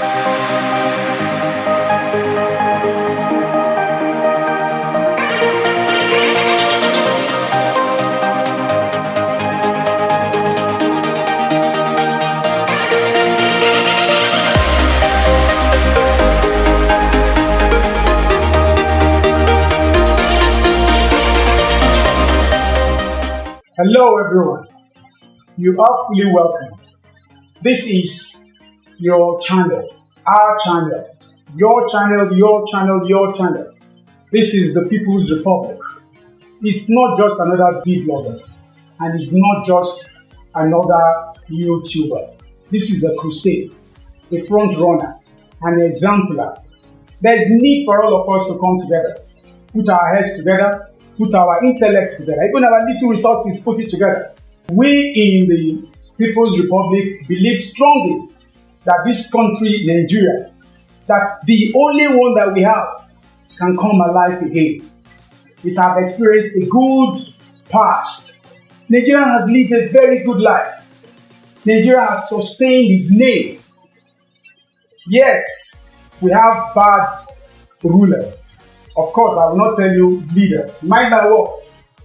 Hello everyone, you are fully welcome. This is your channel, our channel, your channel, your channel, your channel. This is the People's Republic. It's not just another big blogger, and it's not just another YouTuber. This is a crusade, a front runner, an exemplar. There is need for all of us to come together, put our heads together, put our intellect together, even our little resources, put it together. We in the People's Republic believe strongly that this country, Nigeria, that the only one that we have can come alive again. We have experienced a good past. Nigeria has lived a very good life. Nigeria has sustained its name. Yes, we have bad rulers. Of course, I will not tell you leaders. Mind my word.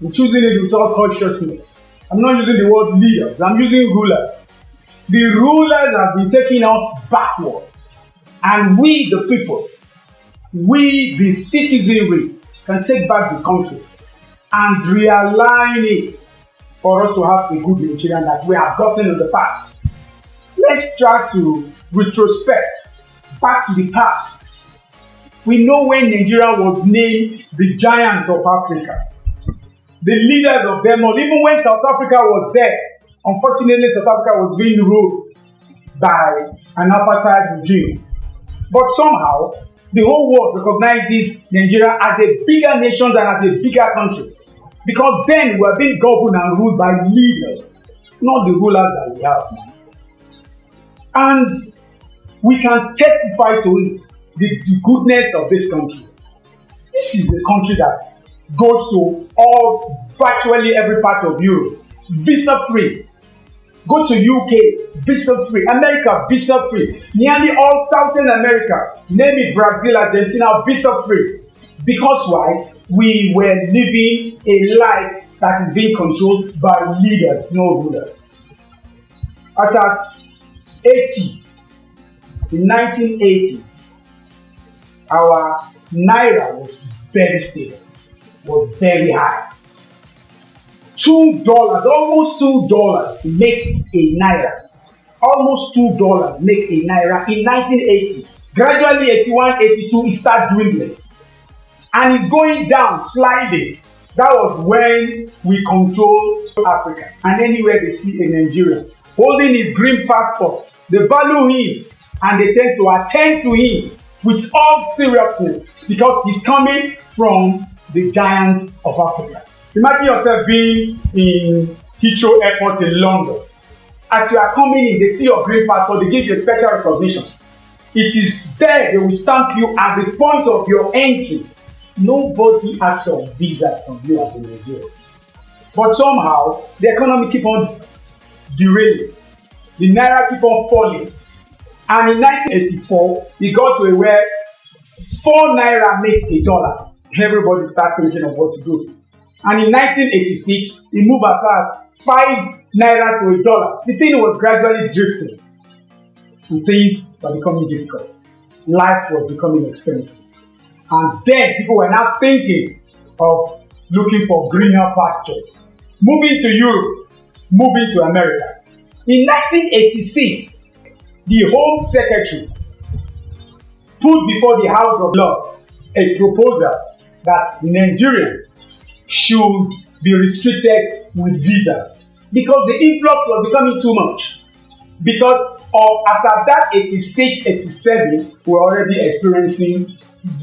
I'm choosing it with all consciousness. I'm not using the word leaders. I'm using rulers. The rulers have been taken us backward. And we, the people, we, the citizenry, can take back the country and realign it for us to have a good Nigeria that we have gotten in the past. Let's try to retrospect back to the past. We know when Nigeria was named the giant of Africa. The leaders of them all, even when South Africa was there, unfortunately South Africa was being ruled by an apartheid regime. But somehow, the whole world recognizes Nigeria as a bigger nation than as a bigger country. Because then we were being governed and ruled by leaders, not the rulers that we have now. And we can testify to it. The goodness of this country. This is a country that goes to virtually every part of Europe, visa free. Go to UK, visa free. America, visa free. Nearly all Southern America, name it Brazil, Argentina, visa free. Because why? We were living a life that is being controlled by leaders, no rulers. As at 80, in 1980, our naira was very stable, was very high. $2, almost $2 makes a naira. Almost $2 make a naira in 1980. Gradually, 81, 82, it started dwindling. And it's going down, sliding. That was when we controlled Africa. And anywhere they see a Nigerian holding his green passport, they value him and they tend to attend to him with all seriousness, because he's coming from the giant of Africa. Imagine yourself being in Heathrow Airport in London. As you are coming in, they see your green passport, they give you a special recognition. It is there they will stamp you at the point of your entry. Nobody asks a visa from you as a Nigerian. But somehow, the economy keeps on derailing. The naira keeps on falling. And in 1984, it got to where 4 naira makes a dollar. Everybody started thinking of what to do. And in 1986, it moved as far as 5 naira to a dollar. The thing was gradually drifting. And things were becoming difficult. Life was becoming expensive. And then people were now thinking of looking for greener pastures. Moving to Europe, moving to America. In 1986, the Home Secretary put before the House of Lords a proposal that Nigerians should be restricted with visa because the influx was becoming too much. Because as of that 86, 87, we're already experiencing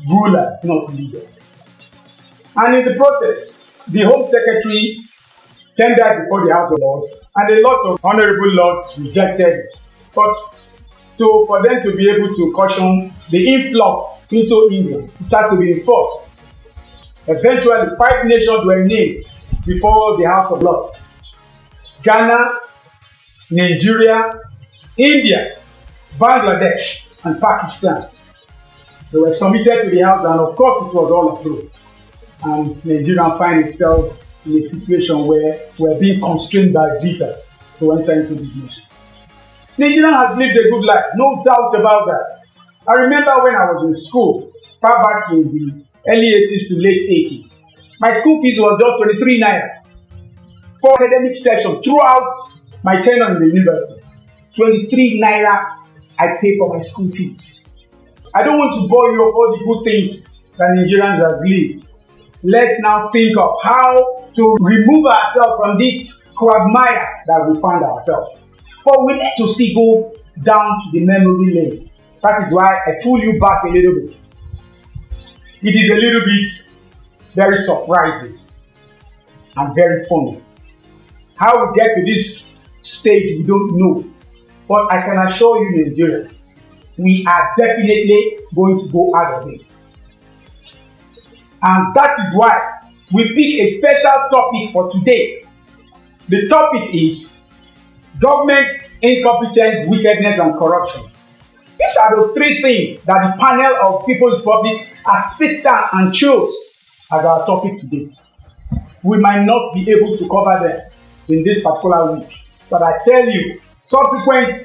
rulers, not leaders. And in the process, the Home Secretary tendered before the House of Lords, and a lot of honorable lords rejected it. But for them to be able to caution the influx into India, it had to be enforced. Eventually, 5 nations were named before the House of Lords: Ghana, Nigeria, India, Bangladesh, and Pakistan. They were submitted to the House, and of course it was all approved. And Nigeria find itself in a situation where we're being constrained by visas to enter into this nation. Nigeria has lived a good life, no doubt about that. I remember when I was in school, far back in the early 80s to late 80s, my school fees was just 23 naira. For academic session throughout my tenure in the university, 23 naira I pay for my school fees. I don't want to bore you of all the good things that Nigerians have lived. Let's now think of how to remove ourselves from this quagmire that we find ourselves. But we need to still go down to the memory lane. That is why I pull you back a little bit. It is a little bit very surprising and very funny. How we get to this stage, we don't know. But I can assure you, Nigerians, we are definitely going to go out of it. And that is why we pick a special topic for today. The topic is government's incompetence, wickedness, and corruption. These are the three things that the panel of People's Republic has sit down and chose as our topic today. We might not be able to cover them in this particular week, but I tell you, subsequent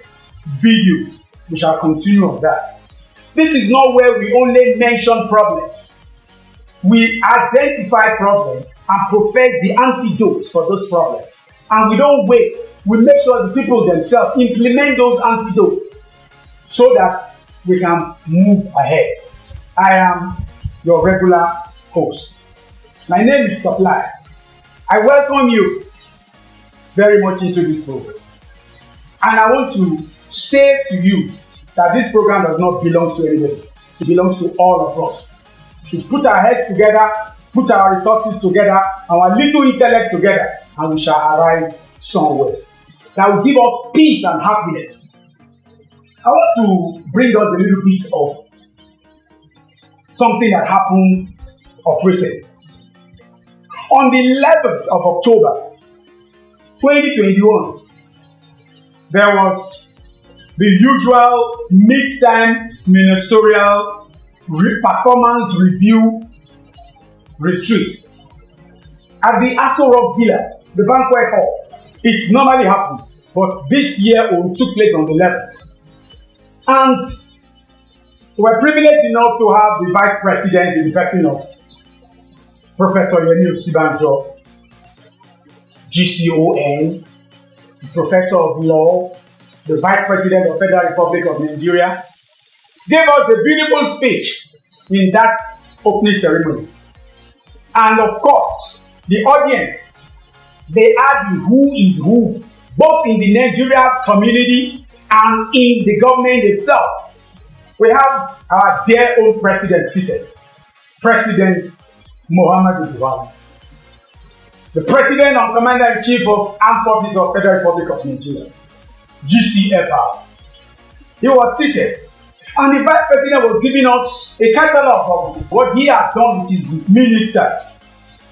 videos, we shall continue on that. This is not where we only mention problems. We identify problems and profess the antidotes for those problems. And we don't wait. We make sure the people themselves implement those antidotes so that we can move ahead. I am your regular host. My name is Supply. I welcome you very much into this program. And I want to say to you that this program does not belong to anybody. It belongs to all of us. We put our heads together, put our resources together, our little intellect together, and we shall arrive somewhere that will give us peace and happiness. I want to bring us a little bit of something that happened of recent. On the 11th of October, 2021, there was the usual mid-time ministerial performance review retreat at the Aso Rock Villa, the banquet hall. It normally happens, but this year it took place on the 11th. And we were privileged enough to have the Vice President in the person of Professor Yemi Osinbajo, GCON, the Professor of Law, the Vice President of Federal Republic of Nigeria, gave us a beautiful speech in that opening ceremony. And of course, the audience, they are the who is who, both in the Nigerian community and in the government itself. We have our dear old president seated, President Muhammadu Buhari, the President and Commander-in-Chief of Armed Forces of Federal Republic of Nigeria, GCFR. He was seated, and the Vice President was giving us a catalogue of what he has done with his ministers.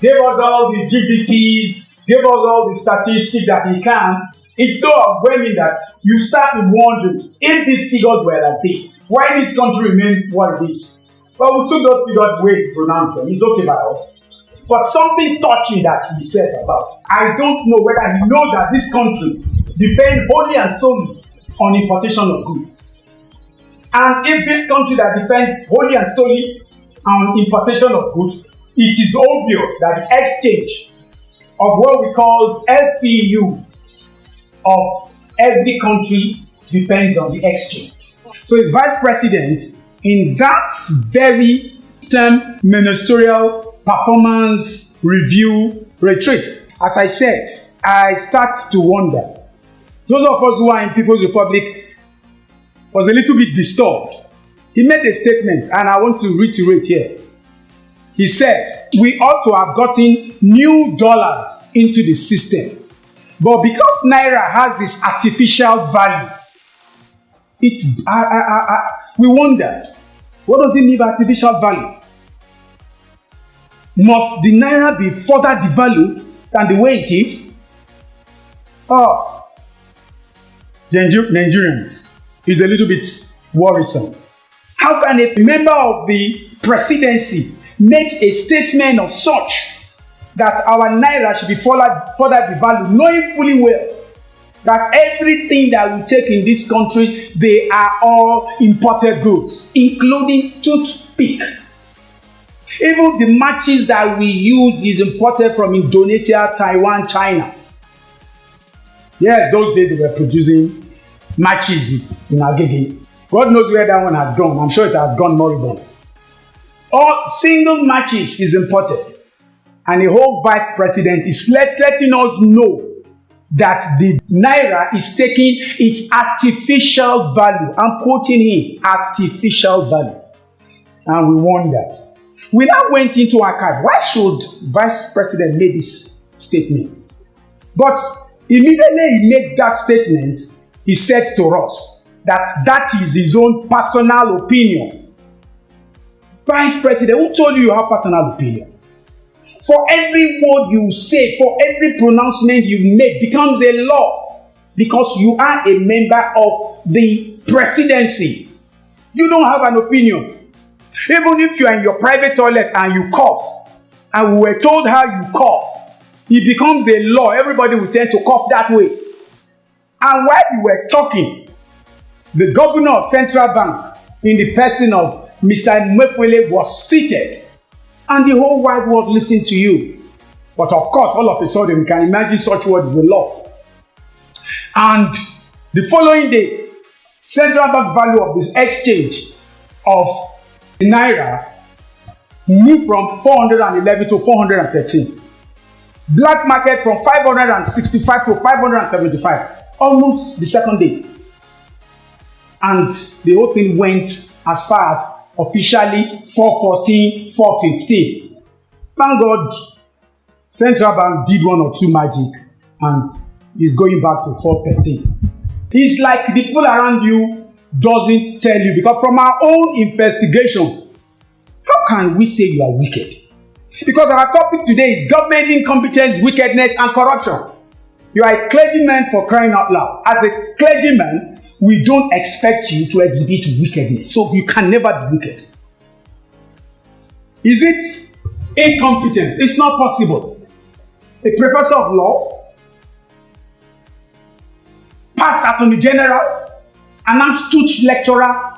Gave us all the GDPs, gave us all the statistics that he can. It's so overwhelming that you start wondering if these figures were like this, why this country remained what it is. But we took those figures away to pronounce them. It's okay by us. But something touching that he said about, I don't know whether he knows that this country depends wholly and solely on importation of goods. And if this country that depends wholly and solely on importation of goods, it is obvious that the exchange of what we call LCU of every country depends on the exchange. So the Vice President, in that very term ministerial performance review retreat, as I said, I start to wonder. Those of us who are in People's Republic was a little bit disturbed. He made a statement, and I want to reiterate here. He said, we ought to have gotten new dollars into the system. But because Naira has this artificial value, we wondered, what does it mean by artificial value? Must the Naira be further devalued than the way it is? Oh, Nigerians is a little bit worrisome. How can a member of the presidency make a statement of such that our naira should be further devalued, knowing fully well that everything that we take in this country, they are all imported goods, including toothpick. Even the matches that we use is imported from Indonesia, Taiwan, China. Yes, those days they were producing matches in Agege. God knows where that one has gone. I'm sure it has gone moribund. All single matches is imported. And the whole vice president is letting us know that the naira is taking its artificial value. I'm quoting him, artificial value. And we wonder. We now went into archive. Why should vice president make this statement? But immediately he made that statement, he said to us that is his own personal opinion. Vice president, who told you have personal opinion? For every word you say, for every pronouncement you make becomes a law because you are a member of the presidency. You don't have an opinion. Even if you are in your private toilet and you cough, and we were told how you cough, it becomes a law. Everybody will tend to cough that way. And while we were talking, the governor of Central Bank, in the person of Mr. Emefiele, was seated. And the whole wide world listened to you. But of course, all of a sudden, we can imagine such word is a law. And the following day, Central Bank value of this exchange of naira moved from 411 to 413. Black market from 565 to 575. Almost the second day. And the whole thing went as far as officially 414, 415. Thank God, Central Bank did one or two magic and is going back to 413. It's like the people around you doesn't tell you, because from our own investigation, how can we say you are wicked? Because our topic today is government incompetence, wickedness, and corruption. You are a clergyman, for crying out loud. As a clergyman, we don't expect you to exhibit wickedness. So you can never be wicked. Is it incompetence? It's not possible. A professor of law, past attorney general, an astute lecturer,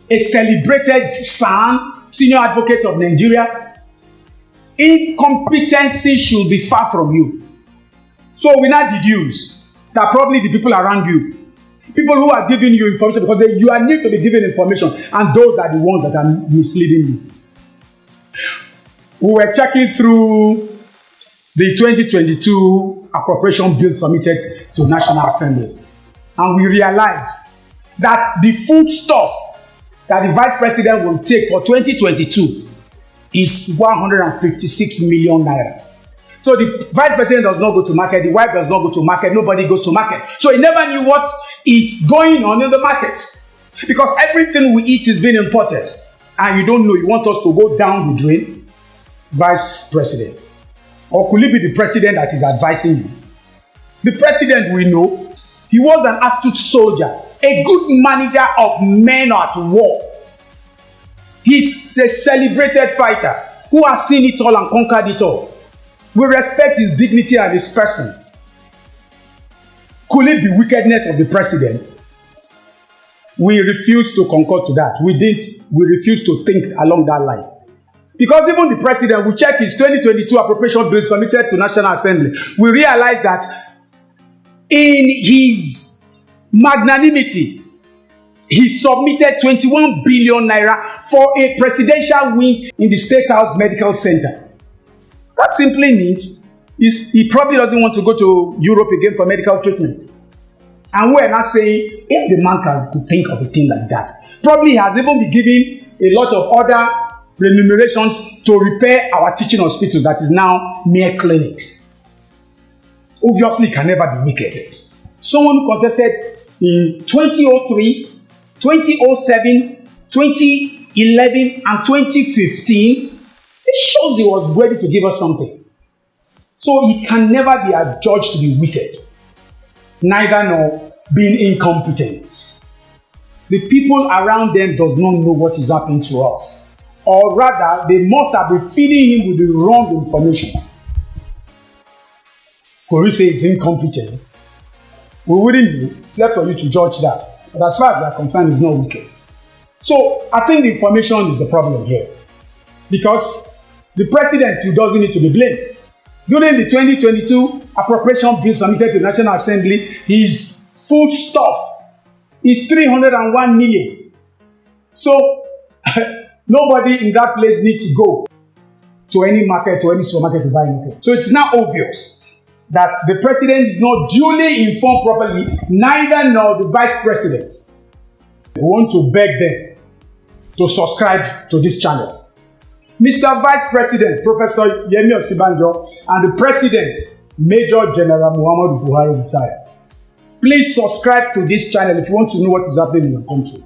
a celebrated SAN, senior advocate of Nigeria, incompetency should be far from you. So we now deduce that probably the people around you, people who are giving you information, because you are need to be given information, and those are the ones that are misleading you. We were checking through the 2022 appropriation bill submitted to National Assembly, and we realized that the food stuff that the vice president will take for 2022 is 156 million naira. So the vice president does not go to market, the wife does not go to market, nobody goes to market. So he never knew what is going on in the market. Because everything we eat is being imported. And you don't know, you want us to go down the drain? Vice president. Or could it be the president that is advising you? The president, we know, he was an astute soldier, a good manager of men at war. He's a celebrated fighter who has seen it all and conquered it all. We respect his dignity and his person. Could it be wickedness of the president? We refuse to concur to that. We refuse to think along that line. Because even the president, we check his 2022 appropriation bill submitted to National Assembly, we realize that in his magnanimity, he submitted 21 billion naira for a presidential wing in the State House Medical Center. That simply means he probably doesn't want to go to Europe again for medical treatment. And we're not saying, if the man could think of a thing like that, probably he has even been given a lot of other remunerations to repair our teaching hospitals that is now mere clinics. Obviously, can never be wicked. Someone who contested in 2003, 2007, 2011, and 2015, it shows he was ready to give us something. So he can never be adjudged to be wicked, neither nor being incompetent. the people around them does not know what is happening to us. Or rather, they must have been feeding him with the wrong information. Could we say it's incompetent? We wouldn't be. It's left for you to judge that. But as far as we are concerned, it's not wicked. So I think the information is the problem here. Because the president who doesn't need to be blamed. During the 2022 appropriation bill submitted to the National Assembly, his foodstuff is 301 million. So nobody in that place needs to go to any market or any supermarket to buy anything. So it's now obvious that the president is not duly informed properly, neither nor the vice president. We want to beg them to subscribe to this channel. Mr. Vice President, Professor Yemi Osinbajo, and the President, Major General Muhammadu Buhari retired. Please subscribe to this channel if you want to know what is happening in your country.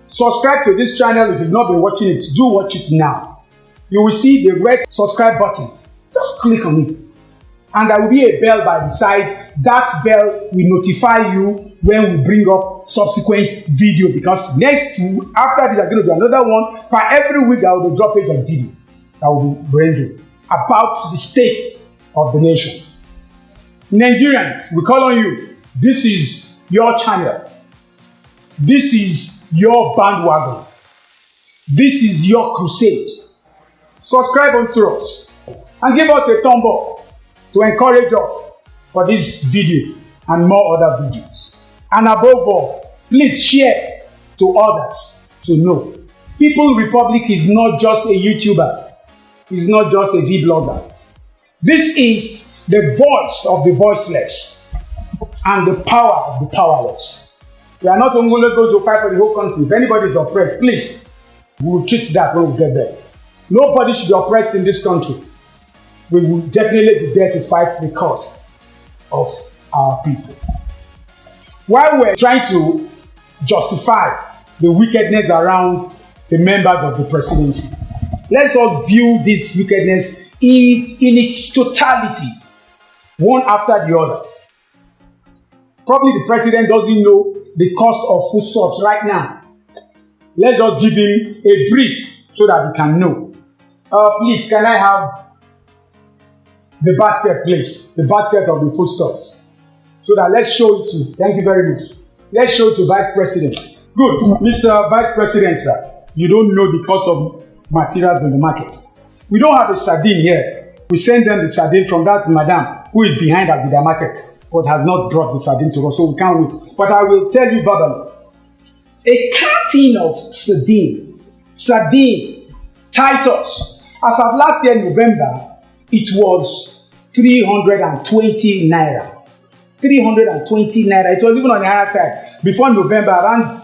Subscribe to this channel if you've not been watching it. Do watch it now. You will see the red subscribe button. Just click on it. And there will be a bell by the side. That bell will notify you when we bring up subsequent video, because next after this there's going to be another one. For every week I will drop a video that will be bringing about the state of the nation. Nigerians, we call on you. This is your channel. This is your bandwagon. This is your crusade. Subscribe unto us and give us a thumb up to encourage us for this video and more other videos. And above all, please share to others to know. People Republic is not just a YouTuber. It's not just a vlogger. This is the voice of the voiceless and the power of the powerless. We are not only going to fight for the whole country. If anybody is oppressed, please, we will treat that when we get there. Nobody should be oppressed in this country. We will definitely be there to fight the cause of our people. While we're trying to justify the wickedness around the members of the presidency, let's all view this wickedness in its totality, one after the other. Probably the president doesn't know the cost of foodstuffs right now. Let's just give him a brief so that we can know. Please, can I have the basket, please? The basket of the foodstuffs. So that let's show it to. Thank you very much. Let's show it to Vice President. Good. Mr. Vice President, sir, you don't know the cost of materials in the market. We don't have a sardine here. We send them the sardine from that madam who is behind Abuja market, but has not brought the sardine to us, so we can't wait. But I will tell you verbally, a carton of sardine, Titus, as of last year November, it was 320 naira. 320 naira. It was even on the higher side. Before November, around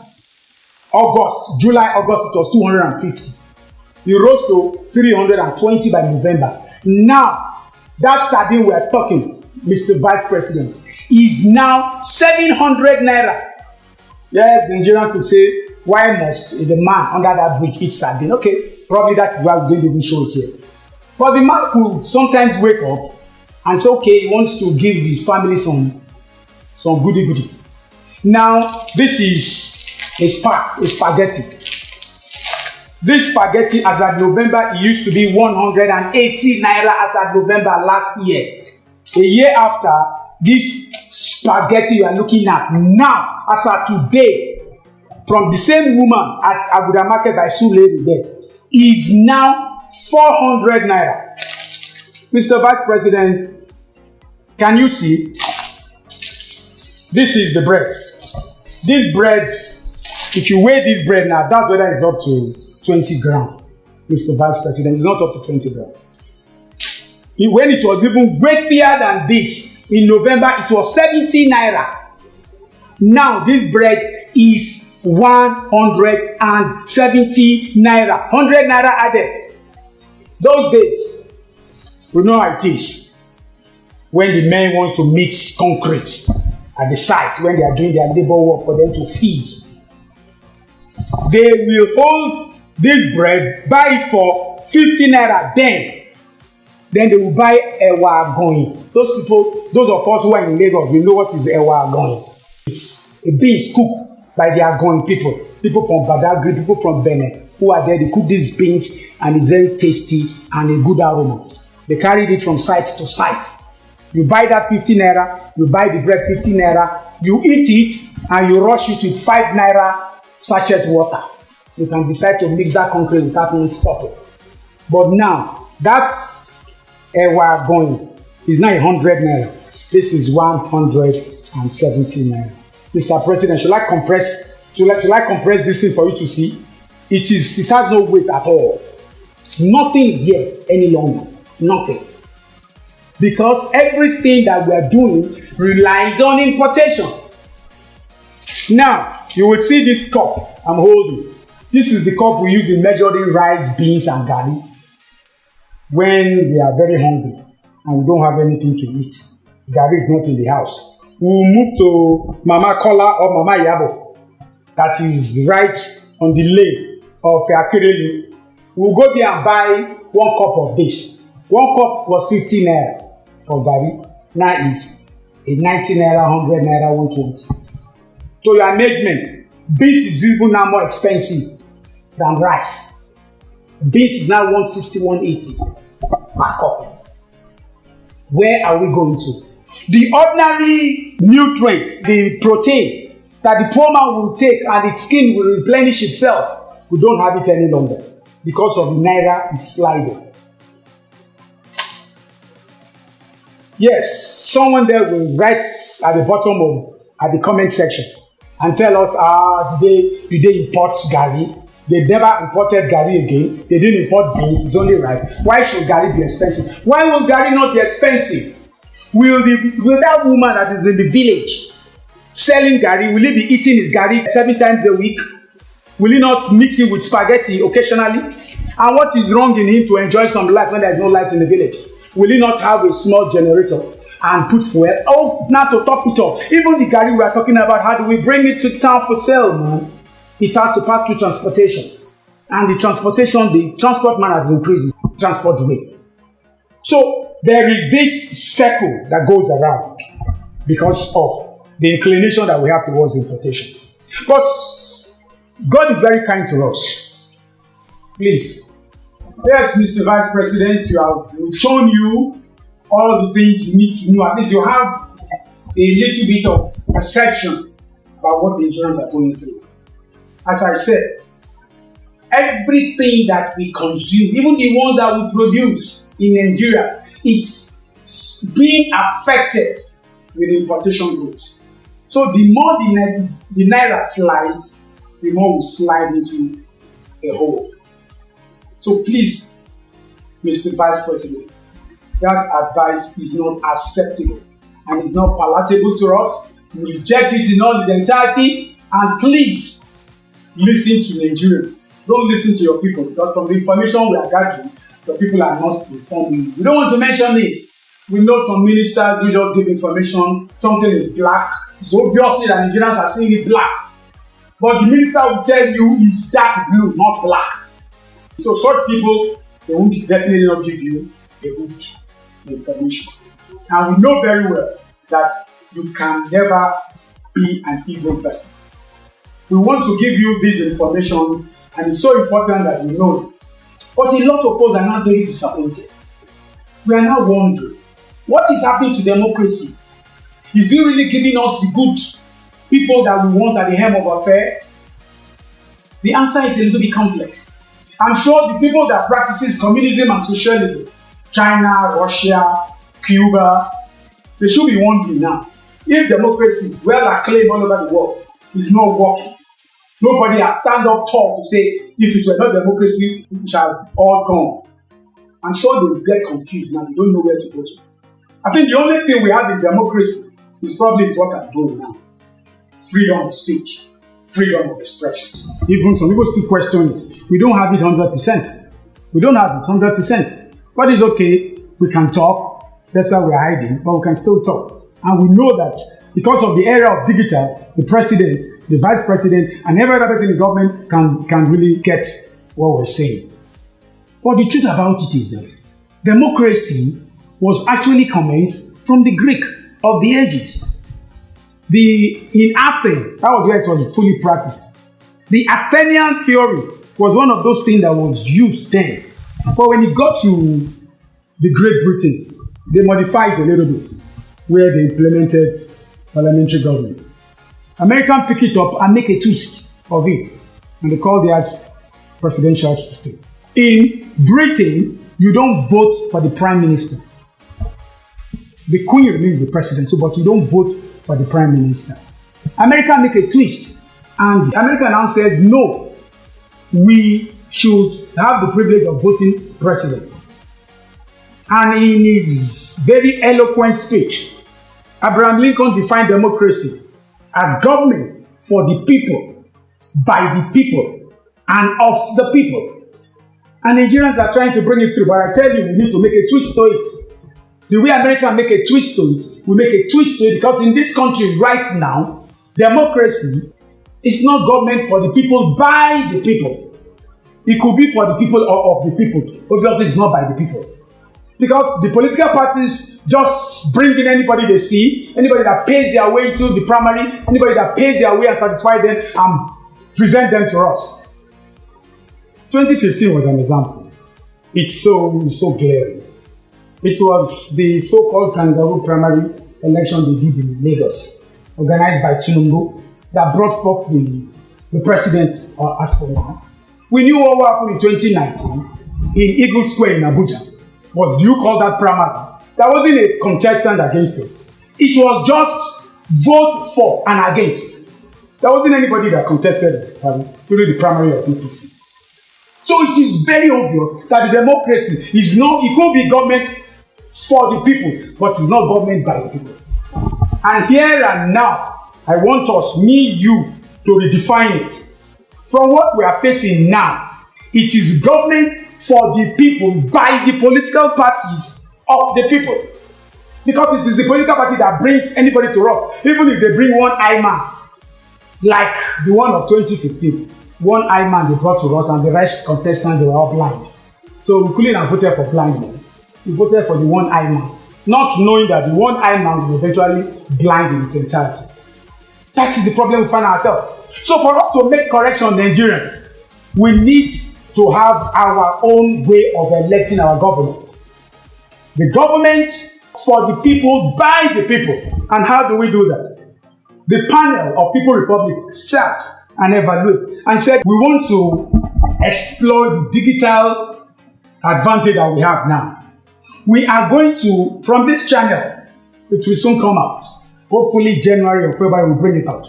July, August, it was 250. It rose to 320 by November. Now, that sardine we are talking, Mr. Vice President, is now 700 naira. Yes, the Nigerian could say, why must the man under that bridge eat sardine? Okay, probably that is why we didn't even show it here. But the man could sometimes wake up and say, okay, he wants to give his family some goody. Now, this is a spaghetti. This spaghetti, as at November, it used to be 180 naira as at November last year. A year after, this spaghetti you are looking at now, as at today, from the same woman at Abuja Market by Sule there, is now 400 naira. Mr. Vice President, can you see? This is the bread. This bread, if you weigh this bread now, that's whether it's up to 20 grams. Mr. Vice President, it's not up to 20 grams. When it was even weightier than this, in November, it was 70 naira. Now, this bread is 170 naira. 100 naira added. Those days, we know how it is. When the men want to mix concrete at the site, when they are doing their labor work for them to feed, they will hold this bread, buy it for 50 naira, then they will buy ewa agoyin. Those of us who are in Lagos, we know what is ewa agoyin. It's a beans cooked by the Agoin people from Badagry, people from Benin, who are there. They cook these beans and it's very tasty and a good aroma. They carried it from site to site. You buy that 50 naira, you buy the bread 50 naira, you eat it and you rush it with 5 naira sachet water. You can decide to mix that concrete without not stopping. But now, that Ewa Agoin is now 100 naira. This is 170 naira. Mr. President, should I compress this thing for you to see? It has no weight at all. Nothing is here any longer. Nothing. Because everything that we are doing relies on importation. Now, you will see this cup I'm holding. This is the cup we use in measuring rice, beans, and garri when we are very hungry and we don't have anything to eat. Garri is not in the house. We will move to Mama Kola or Mama Yabo, that is right on the lane of Akireli. We will go there and buy 1 cup of this. 1 cup was 50 naira for garri. Now is a 90 naira, 100 naira, 120. To your amazement, beans is even now more expensive than rice. Beans is now 160, 180 per cup. Where are we going to? The ordinary nutrients, the protein that the poor man will take and its skin will replenish itself, we don't have it any longer because of the naira is sliding. Yes, someone there will write at the comment section and tell us, did they import garri? They never imported garri again. They didn't import beans, it's only rice. Why should garri be expensive? Why will garri not be expensive? Will that woman that is in the village selling garri, will he be eating his garri 7 times a week? Will he not mix it with spaghetti occasionally? And what is wrong in him to enjoy some light when there is no light in the village? Will he not have a small generator and put fuel? Oh, now to top it up, even the garri we are talking about, how do we bring it to town for sale, man? It has to pass through transportation. And the transport man has increased his transport rate. So there is this circle that goes around because of the inclination that we have towards importation. But God is very kind to us. Please. Yes, Mr. Vice President, we've shown you all the things you need to know. At least you have a little bit of perception about what the Nigerians are going through. As I said, everything that we consume, even the ones that we produce in Nigeria, it's being affected with importation goods. So the more the naira slides, the more we slide into a hole. So please, Mr. Vice President, that advice is not acceptable and is not palatable to us. We reject it in all its entirety, and please listen to Nigerians. Don't listen to your people, because from the information we are gathering, the people are not informing. We don't want to mention names. We know some ministers who just give information, something is black. So obviously that Nigerians are seeing it black. But the minister will tell you it's dark blue, not black. So such people, they will definitely not give you a good information. And we know very well that you can never be an evil person. We want to give you these informations, and it's so important that you know it. But a lot of us are now very disappointed. We are now wondering, what is happening to democracy? Is it really giving us the good people that we want at the helm of affairs? The answer is a little bit complex. I'm sure the people that practices communism and socialism, China, Russia, Cuba, they should be wondering now, if democracy, well acclaimed all over the world, is not working. Nobody has stand up tall to say, if it were not democracy, we shall all gone. I'm sure they will get confused now, they don't know where to go to. I think the only thing we have in democracy is probably what I'm doing now. Freedom of speech, freedom of expression. Even some people still question it. We don't have it 100%. We don't have it 100%. But it's okay. We can talk. That's why we're hiding, but we can still talk. And we know that because of the era of digital, the president, the vice president, and every other person in the government can really get what we're saying. But the truth about it is that democracy was actually commenced from the Greek of the ages. In Athens, that was where it was fully practiced. The Athenian theory was one of those things that was used then. But when it got to the Great Britain, they modified it a little bit, where they implemented parliamentary government. Americans pick it up and make a twist of it, and they call theirs presidential system. In Britain, you don't vote for the prime minister. The queen remains the president, but you don't vote for the prime minister. America make a twist, and America now says, no, we should have the privilege of voting president. And in his very eloquent speech, Abraham Lincoln defined democracy as government for the people, by the people, and of the people. And Nigerians are trying to bring it through, but I tell you, we need to make a twist to it. The way America make a twist to it, we make a twist to it, because in this country right now, democracy is not government for the people, by the people. It could be for the people or of the people. Obviously, it's not by the people. Because the political parties just bring in anybody they see, anybody that pays their way to the primary, anybody that pays their way and satisfy them and present them to us. 2015 was an example. It's so glaring. It was the so-called kangaroo primary election they did in Lagos, organized by Tinubu, that brought forth the president as for now. We knew what happened in 2019 in Eagle Square in Abuja. Do you call that primary? There wasn't a contestant against it. It was just vote for and against. There wasn't anybody that contested during the primary of APC. So it is very obvious that the democracy is not, it could be government for the people, but it's not government by the people. And here and now, I want us, me, you, to redefine it. From what we are facing now, it is government for the people by the political parties of the people. Because it is the political party that brings anybody to us. Even if they bring one eye man, like the one of 2015, one eye man they brought to us and the rest contestants, they were all blind. So we couldn't have voted for blind men. We voted for the one eye man, not knowing that the one eye man will eventually blind in its entirety. That is the problem we find ourselves. So for us to make correction, Nigerians, we need to have our own way of electing our government. The government for the people, by the people. And how do we do that? The panel of People Republic sat and evaluated and said, we want to explore the digital advantage that we have now. We are going to, from this channel, it will soon come out. Hopefully January or February will bring it out.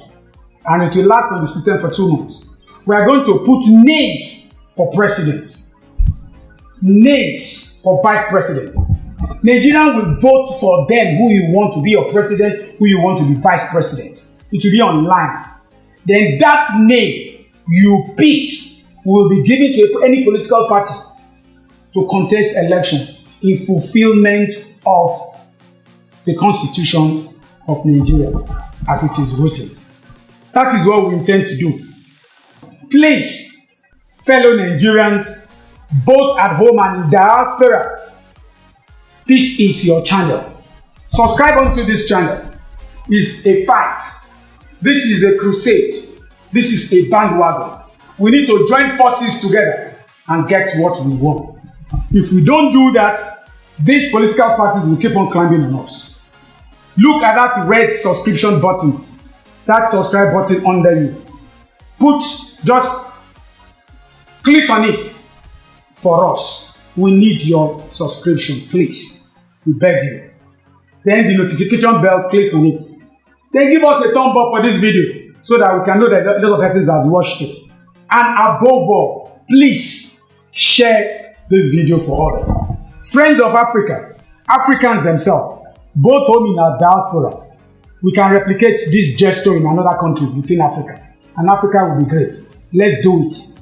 And it will last on the system for 2 months. We are going to put names for president, names for vice president. Nigerians will vote for them who you want to be your president, who you want to be vice president. It will be online. Then that name you picked will be given to any political party to contest election in fulfillment of the Constitution of Nigeria as it is written. That is what we intend to do. Please, fellow Nigerians, both at home and in diaspora, this is your channel. Subscribe onto this channel. It's a fight. This is a crusade. This is a bandwagon. We need to join forces together and get what we want. If we don't do that, these political parties will keep on climbing on us. Look at that red subscription button, that subscribe button under you. Just click on it for us. We need your subscription, please. We beg you. Then the notification bell, click on it. Then give us a thumb up for this video so that we can know that a lot of persons has watched it. And above all, please share this video for others. Friends of Africa, Africans themselves, both home in our diaspora, we can replicate this gesture in another country within Africa. And Africa will be great. Let's do it.